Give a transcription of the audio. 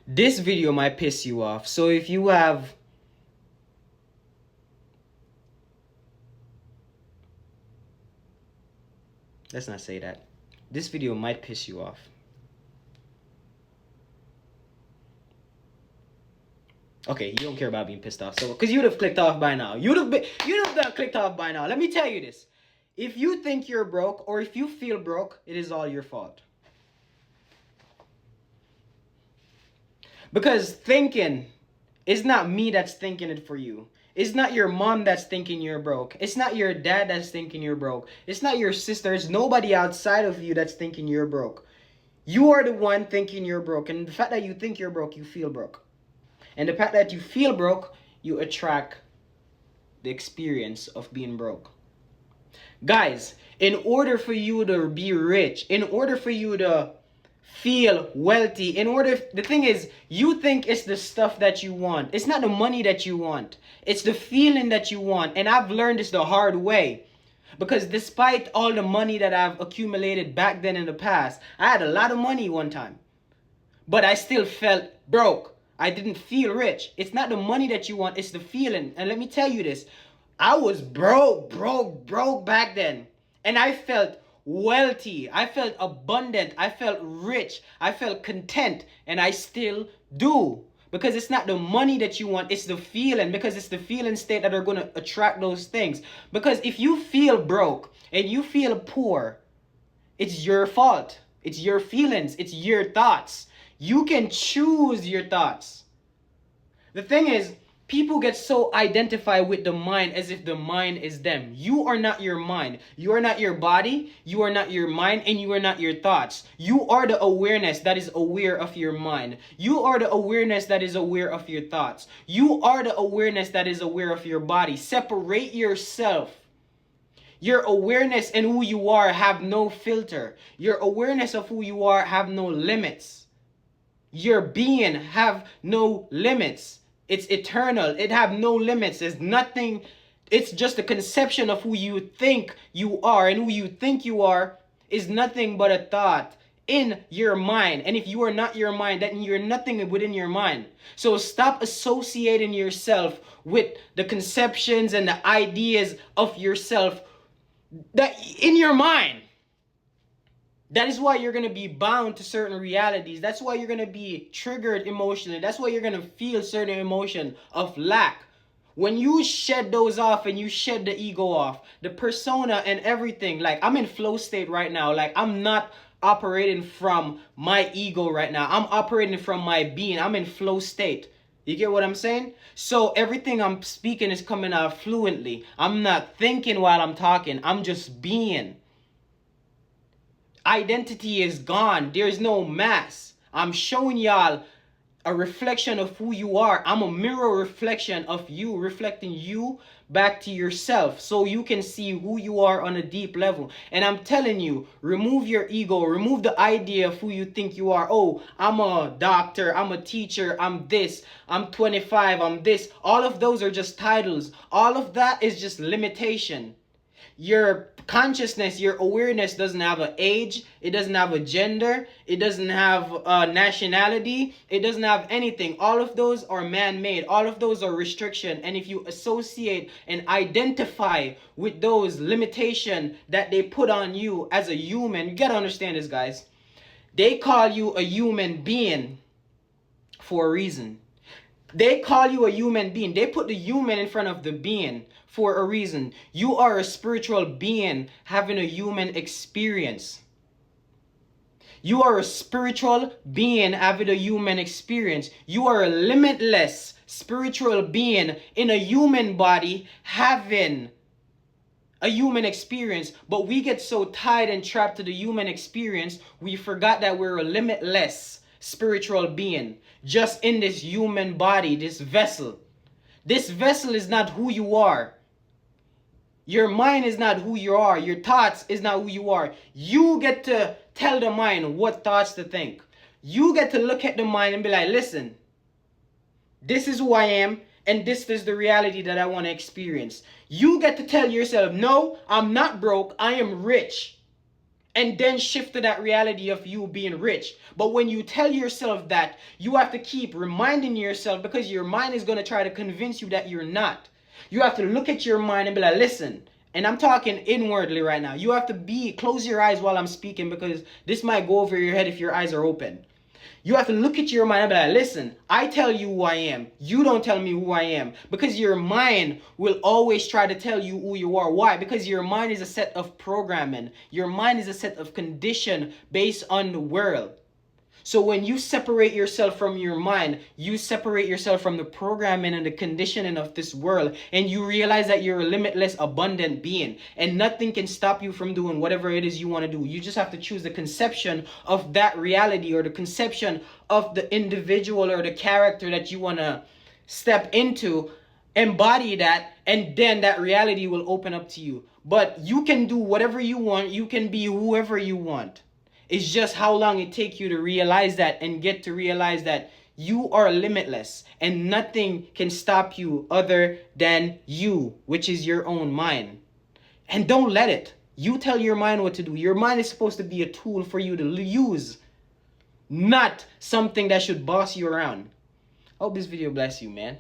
This video might piss you off. So if you have... Let's not say that. This video might piss you off. Okay, you don't care about being pissed off. So, because you'd have clicked off by now. You'd have clicked off by now. Let me tell you this. If you think you're broke or if you feel broke, it is all your fault. Because thinking is not me that's thinking it for you. It's not your mom that's thinking you're broke. It's not your dad that's thinking you're broke. It's not your sister. It's nobody outside of you that's thinking you're broke. You are the one thinking you're broke. And the fact that you think you're broke, you feel broke. And the fact that you feel broke, you attract the experience of being broke. Guys, in order for you to be rich, in order for you to feel wealthy, the thing is, you think it's the stuff that you want. It's not the money that you want. It's the feeling that you want. And I've learned this the hard way. Because despite all the money that I've accumulated back then in the past, I had a lot of money one time. But I still felt broke. I didn't feel rich. It's not the money that you want, it's the feeling. And let me tell you this. I was broke back then. And I felt wealthy. I felt abundant. I felt rich. I felt content. And I still do. Because it's not the money that you want, it's the feeling. Because it's the feeling state that are going to attract those things. Because if you feel broke and you feel poor, it's your fault. It's your feelings. It's your thoughts. You can choose your thoughts. The thing is, people get so identified with the mind as if the mind is them. You are not your mind. You are not your body. You are not your mind. And you are not your thoughts. You are the awareness that is aware of your mind. You are the awareness that is aware of your thoughts. You are the awareness that is aware of your body. Separate yourself. Your awareness and who you are have no filter. Your awareness of who you are have no limits. Your being have no limits. It's eternal. It have no limits. There's nothing. It's just a conception of who you think you are. And who you think you are is nothing but a thought in your mind. And if you are not your mind, then you're nothing within your mind. So stop associating yourself with the conceptions and the ideas of yourself that in your mind. That is why you're going to be bound to certain realities. That's why you're going to be triggered emotionally. That's why you're going to feel certain emotion of lack. When you shed those off and you shed the ego off, the persona and everything, like I'm in flow state right now. Like I'm not operating from my ego right now. I'm operating from my being. I'm in flow state. You get what I'm saying? So everything I'm speaking is coming out fluently. I'm not thinking while I'm talking. I'm just being. Identity is gone. There's no mask. I'm showing y'all a reflection of who you are. I'm a mirror reflection of you, reflecting you back to yourself so you can see who you are on a deep level. And I'm telling you, remove your ego, remove the idea of who you think you are. Oh, I'm a doctor, I'm a teacher, I'm this, I'm 25, I'm this. All of those are just titles. All of that is just limitation. Your consciousness, your awareness doesn't have an age, it doesn't have a gender, it doesn't have a nationality, it doesn't have anything. All of those are man-made. All of those are restriction. And if you associate and identify with those limitations that they put on you as a human, you gotta understand this, guys. They call you a human being for a reason. They call you a human being. They put the human in front of the being for a reason. You are a spiritual being having a human experience. You are a spiritual being having a human experience. You are a limitless spiritual being in a human body having a human experience. But we get so tied and trapped to the human experience, we forgot that we're a limitless spiritual being just in this human body, this vessel. This vessel is not who you are. Your mind is not who you are. Your thoughts is not who you are. You get to tell the mind what thoughts to think. You get to look at the mind and be like, listen, this is who I am and this is the reality that I want to experience. You get to tell yourself, no, I'm not broke, I am rich. and then shift to that reality of you being rich. But when you tell yourself that, you have to keep reminding yourself, because your mind is going to try to convince you that you're not. You have to look at your mind and be like, listen, and I'm talking inwardly right now. You have to close your eyes while I'm speaking, because this might go over your head if your eyes are open. You have to look at your mind and be like, listen, I tell you who I am. You don't tell me who I am. Because your mind will always try to tell you who you are. Why? Because your mind is a set of programming. Your mind is a set of condition based on the world. So when you separate yourself from your mind, you separate yourself from the programming and the conditioning of this world, and you realize that you're a limitless, abundant being, and nothing can stop you from doing whatever it is you want to do. You just have to choose the conception of that reality, or the conception of the individual or the character that you want to step into, embody that, and then that reality will open up to you. But you can do whatever you want. You can be whoever you want. It's just how long it takes you to realize that, and get to realize that you are limitless and nothing can stop you other than you, which is your own mind. And don't let it. You tell your mind what to do. Your mind is supposed to be a tool for you to use, not something that should boss you around. I hope this video bless you, man.